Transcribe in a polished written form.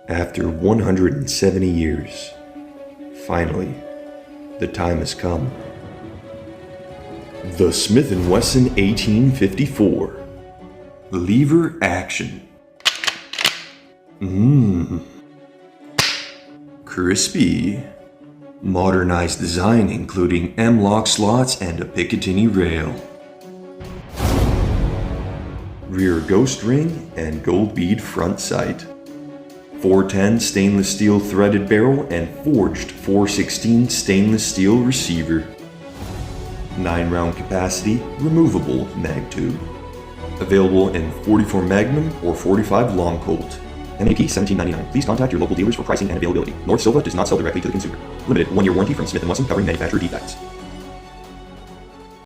After 170 years, finally, the time has come. The Smith & Wesson 1854 Lever Action. Crispy. Modernized design including M-lock slots and a Picatinny rail. Rear ghost ring and gold bead front sight. 410 stainless steel threaded barrel and forged 416 stainless steel receiver. 9-round capacity, removable mag tube. Available in 44 Magnum or 45 Long Colt. MAP $17.99. Please contact your local dealers for pricing and availability. North Silva does not sell directly to the consumer. Limited 1-year warranty from Smith & Wesson covering manufacturer defects.